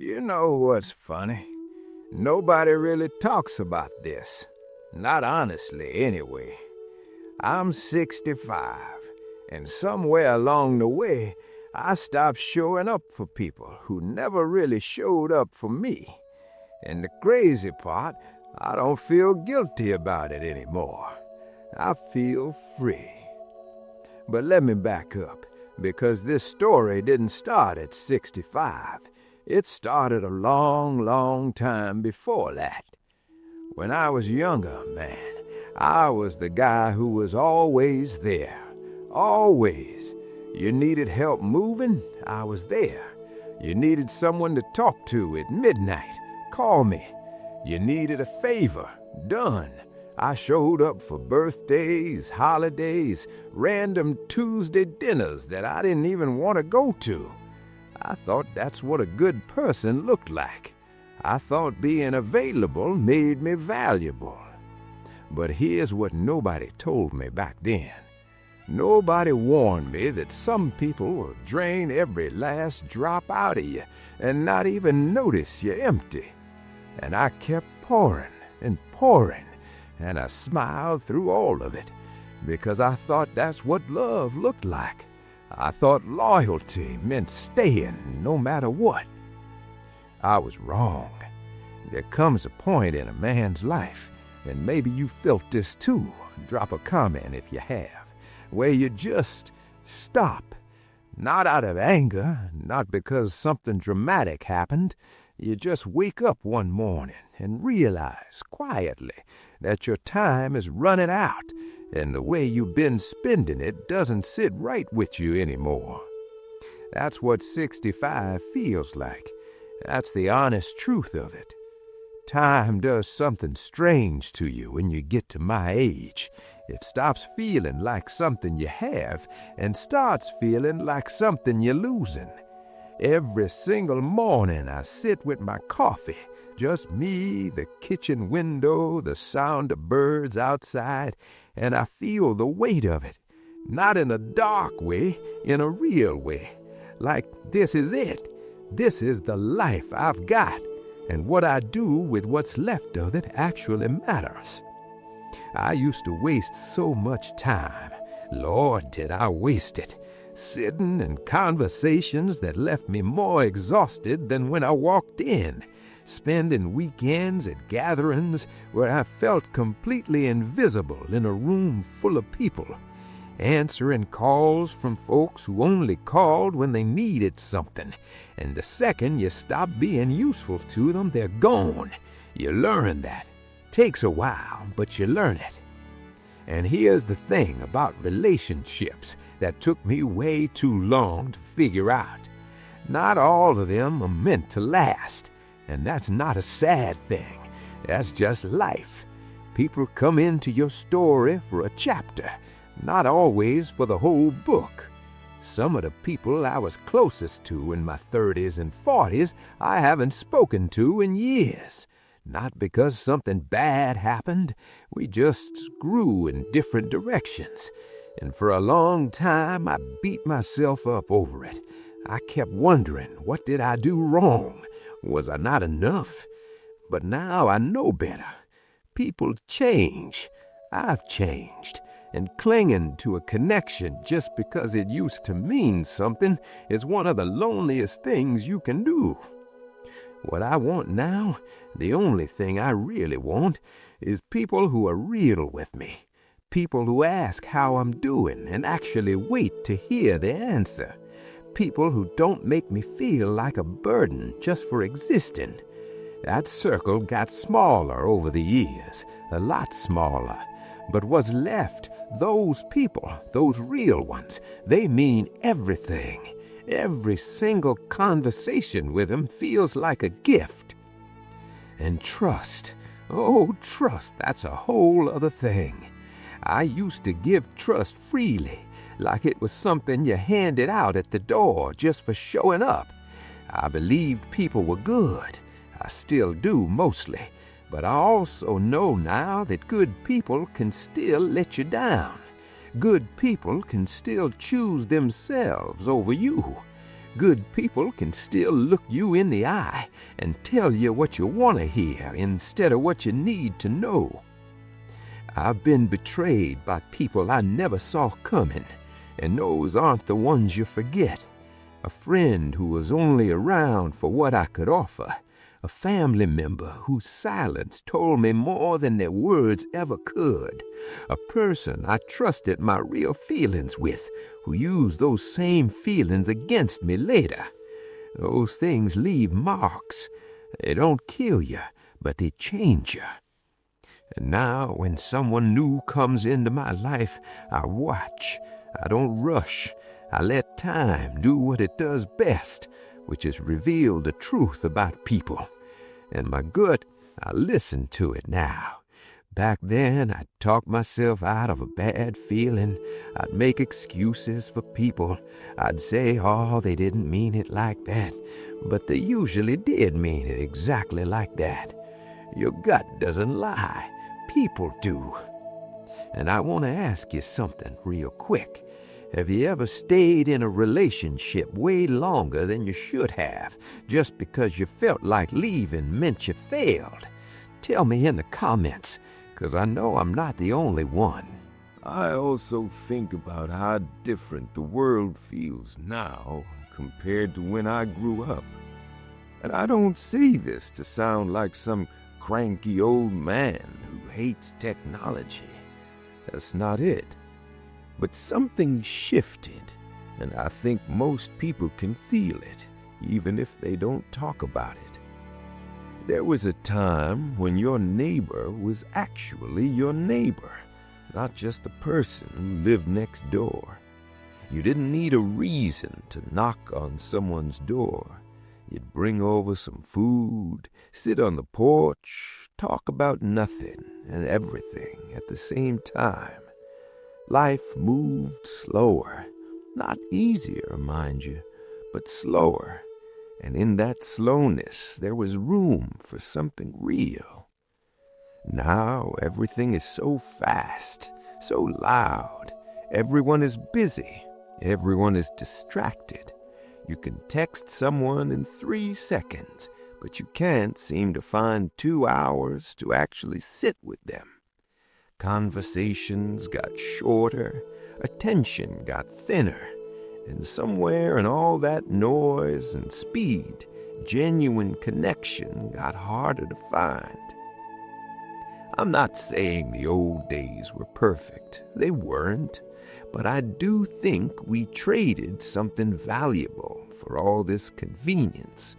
You know what's funny? Nobody really talks about this. Not honestly, anyway. I'm 65, and somewhere along the way, I stopped showing up for people who never really showed up for me. And the crazy part, I don't feel guilty about it anymore. I feel free. But let me back up, because this story didn't start at 65. It started a long, long time before that. When I was younger, man, I was the guy who was always there. Always. You needed help moving? I was there. You needed someone to talk to at midnight? Call me. You needed a favor? Done. I showed up for birthdays, holidays, random Tuesday dinners that I didn't even want to go to. I thought that's what a good person looked like. I thought being available made me valuable. But here's what nobody told me back then. Nobody warned me that some people will drain every last drop out of you and not even notice you're empty. And I kept pouring and pouring, and I smiled through all of it because I thought that's what love looked like. I thought loyalty meant staying no matter what. I was wrong. There comes a point in a man's life, and maybe you felt this too, drop a comment if you have, where you just stop. Not out of anger, not because something dramatic happened. You just wake up one morning and realize quietly that your time is running out, and the way you've been spending it doesn't sit right with you anymore. That's what 65 feels like. That's the honest truth of it. Time does something strange to you when you get to my age. It stops feeling like something you have and starts feeling like something you're losing. Every single morning I sit with my coffee, just me, the kitchen window, the sound of birds outside, and I feel the weight of it. Not in a dark way, in a real way. Like this is it. This is the life I've got, and what I do with what's left of it actually matters. I used to waste so much time. Lord, did I waste it. Sitting in conversations that left me more exhausted than when I walked in. Spending weekends at gatherings where I felt completely invisible in a room full of people. Answering calls from folks who only called when they needed something. And the second you stop being useful to them, they're gone. You learn that. Takes a while, but you learn it. And here's the thing about relationships that took me way too long to figure out. Not all of them are meant to last. And that's not a sad thing. That's just life. People come into your story for a chapter, not always for the whole book. Some of the people I was closest to in my 30s and 40s I haven't spoken to in years. Not because something bad happened. We just grew in different directions. And for a long time I beat myself up over it. I kept wondering, what did I do wrong? Was I not enough? But now I know better. People change. I've changed. And clinging to a connection just because it used to mean something is one of the loneliest things you can do. What I want now, the only thing I really want, is people who are real with me. People who ask how I'm doing and actually wait to hear the answer. People who don't make me feel like a burden just for existing. That circle got smaller over the years, a lot smaller. But what's left, those people, those real ones, they mean everything. Every single conversation with them feels like a gift. And trust, oh, trust, that's a whole other thing. I used to give trust freely, like it was something you handed out at the door just for showing up. I believed people were good. I still do mostly. But I also know now that good people can still let you down. Good people can still choose themselves over you. Good people can still look you in the eye and tell you what you want to hear instead of what you need to know. I've been betrayed by people I never saw coming, and those aren't the ones you forget. A friend who was only around for what I could offer. A family member whose silence told me more than their words ever could. A person I trusted my real feelings with, who used those same feelings against me later. Those things leave marks. They don't kill you, but they change you. And now when someone new comes into my life, I watch. I don't rush. I let time do what it does best, which is reveal the truth about people. And my gut, I listen to it now. Back then, I'd talk myself out of a bad feeling. I'd make excuses for people. I'd say, oh, they didn't mean it like that. But they usually did mean it exactly like that. Your gut doesn't lie. People do. And I want to ask you something real quick. Have you ever stayed in a relationship way longer than you should have, just because you felt like leaving meant you failed? Tell me in the comments, 'cause I know I'm not the only one. I also think about how different the world feels now compared to when I grew up. And I don't say this to sound like some cranky old man who hates technology. That's not it. But something shifted, and I think most people can feel it, even if they don't talk about it. There was a time when your neighbor was actually your neighbor, not just the person who lived next door. You didn't need a reason to knock on someone's door. You'd bring over some food, sit on the porch, talk about nothing and everything at the same time. Life moved slower, not easier, mind you, but slower. And in that slowness, there was room for something real. Now everything is so fast, so loud. Everyone is busy. Everyone is distracted. You can text someone in 3 seconds, but you can't seem to find 2 hours to actually sit with them. Conversations got shorter, attention got thinner, and somewhere in all that noise and speed, genuine connection got harder to find. I'm not saying the old days were perfect. They weren't. But I do think we traded something valuable for all this convenience.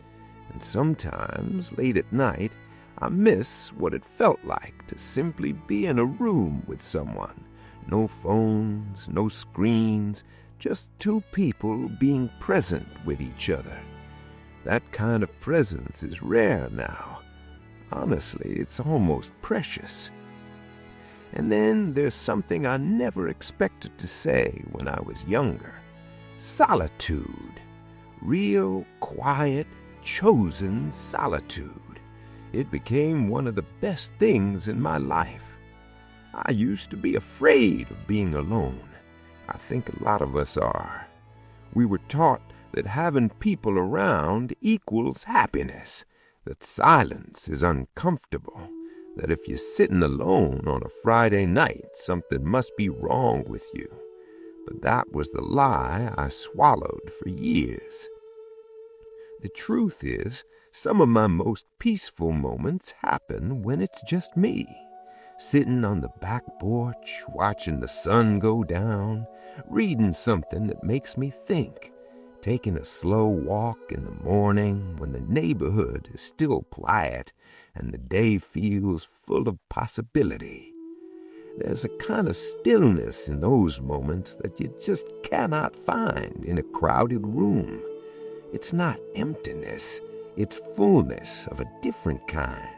And sometimes, late at night, I miss what it felt like to simply be in a room with someone. No phones, no screens, just two people being present with each other. That kind of presence is rare now. Honestly, it's almost precious. And then there's something I never expected to say when I was younger. Solitude. Real, quiet, chosen solitude. It became one of the best things in my life. I used to be afraid of being alone. I think a lot of us are. We were taught that having people around equals happiness, that silence is uncomfortable, that if you're sitting alone on a Friday night, something must be wrong with you. But that was the lie I swallowed for years. The truth is, some of my most peaceful moments happen when it's just me, sitting on the back porch, watching the sun go down, reading something that makes me think, taking a slow walk in the morning when the neighborhood is still quiet and the day feels full of possibility. There's a kind of stillness in those moments that you just cannot find in a crowded room. It's not emptiness, it's fullness of a different kind.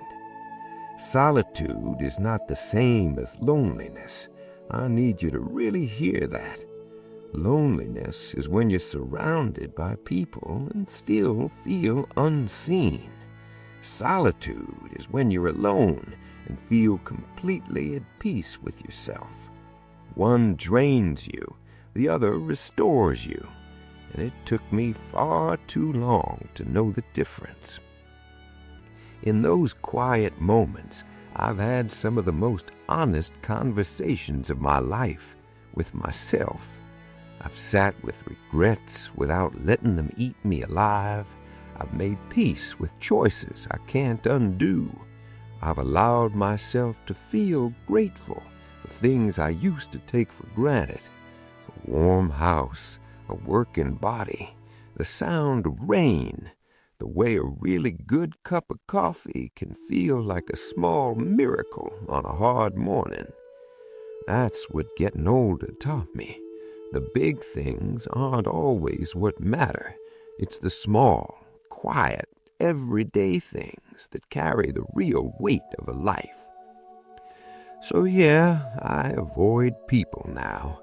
Solitude is not the same as loneliness. I need you to really hear that. Loneliness is when you're surrounded by people and still feel unseen. Solitude is when you're alone and feel completely at peace with yourself. One drains you, the other restores you. and it took me far too long to know the difference. In those quiet moments, I've had some of the most honest conversations of my life with myself. I've sat with regrets without letting them eat me alive. I've made peace with choices I can't undo. I've allowed myself to feel grateful for things I used to take for granted. A warm house, a working body, the sound of rain, the way a really good cup of coffee can feel like a small miracle on a hard morning. That's what getting older taught me. The big things aren't always what matter. It's the small, quiet, everyday things that carry the real weight of a life. So yeah, I avoid people now.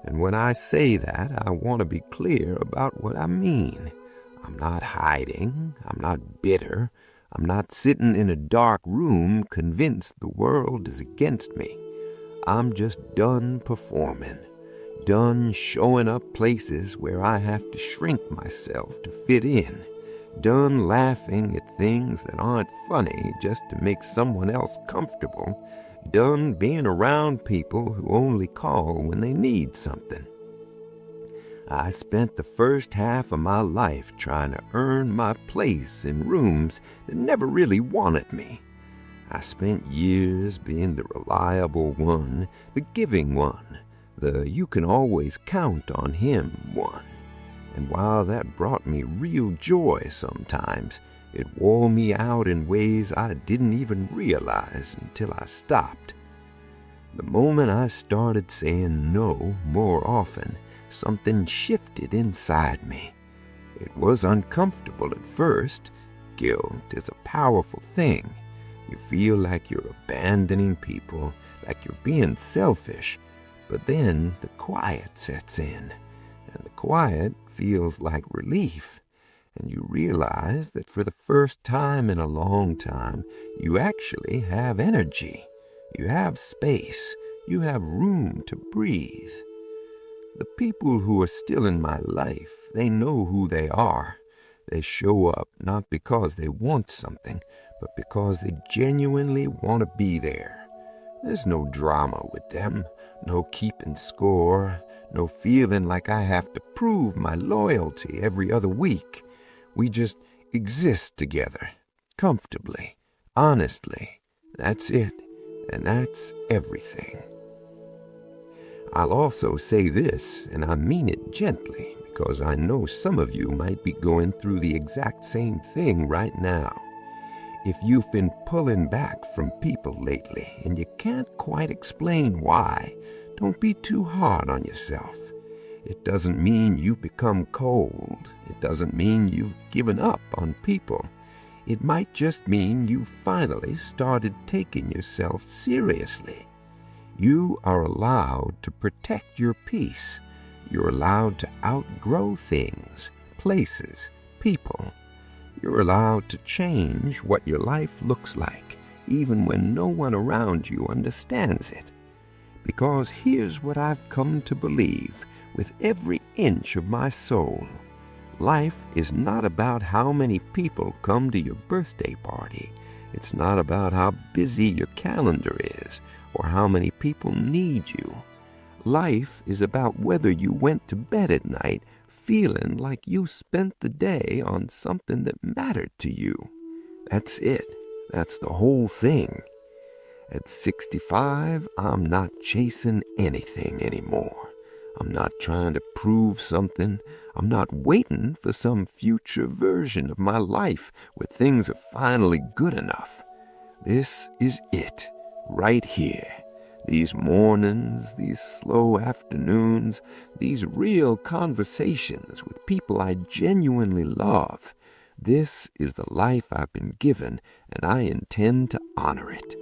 And when I say that, I want to be clear about what I mean. I'm not hiding. I'm not bitter. I'm not sitting in a dark room convinced the world is against me. I'm just done performing. Done showing up places where I have to shrink myself to fit in. Done laughing at things that aren't funny just to make someone else comfortable. Done being around people who only call when they need something. I spent the first half of my life trying to earn my place in rooms that never really wanted me. I spent years being the reliable one, the giving one, the you can always count on him one. And while that brought me real joy sometimes, it wore me out in ways I didn't even realize until I stopped. The moment I started saying no more often, something shifted inside me. It was uncomfortable at first. Guilt is a powerful thing. You feel like you're abandoning people, like you're being selfish. But then the quiet sets in, and the quiet feels like relief. And you realize that for the first time in a long time, you actually have energy. You have space. You have room to breathe. The people who are still in my life, they know who they are. They show up not because they want something, but because they genuinely want to be there. There's no drama with them, no keeping score, no feeling like I have to prove my loyalty every other week. We just exist together, comfortably, honestly. That's it, and that's everything. I'll also say this, and I mean it gently, because I know some of you might be going through the exact same thing right now. If you've been pulling back from people lately, and you can't quite explain why, don't be too hard on yourself. It doesn't mean you become cold. It doesn't mean you've given up on people. It might just mean you finally started taking yourself seriously. You are allowed to protect your peace. You're allowed to outgrow things, places, people. You're allowed to change what your life looks like, even when no one around you understands it. Because here's what I've come to believe with every inch of my soul. Life is not about how many people come to your birthday party. It's not about how busy your calendar is or how many people need you. Life is about whether you went to bed at night feeling like you spent the day on something that mattered to you. That's it. That's the whole thing. At 65, I'm not chasing anything anymore. I'm not trying to prove something. I'm not waiting for some future version of my life where things are finally good enough. This is it, right here. These mornings, these slow afternoons, these real conversations with people I genuinely love. This is the life I've been given, and I intend to honor it.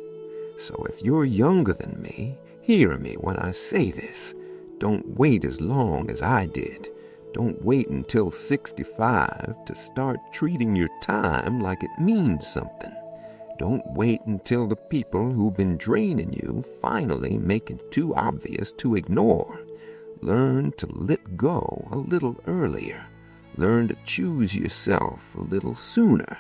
So if you're younger than me, hear me when I say this. Don't wait as long as I did. Don't wait until 65 to start treating your time like it means something. Don't wait until the people who've been draining you finally make it too obvious to ignore. Learn to let go a little earlier. Learn to choose yourself a little sooner.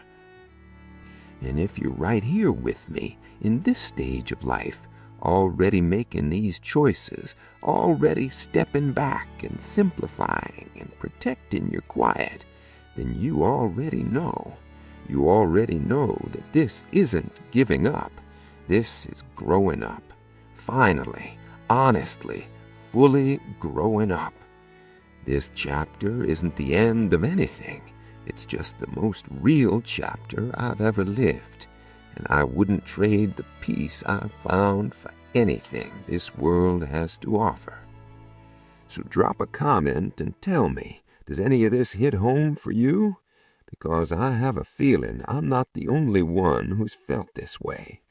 And if you're right here with me in this stage of life, already making these choices, already stepping back and simplifying and protecting your quiet, then you already know. You already know that this isn't giving up. This is growing up. Finally, honestly, fully growing up. This chapter isn't the end of anything. It's just the most real chapter I've ever lived, and I wouldn't trade the peace I've found for anything this world has to offer. So drop a comment and tell me, does any of this hit home for you? Because I have a feeling I'm not the only one who's felt this way,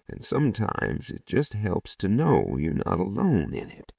and sometimes it just helps to know you're not alone in it.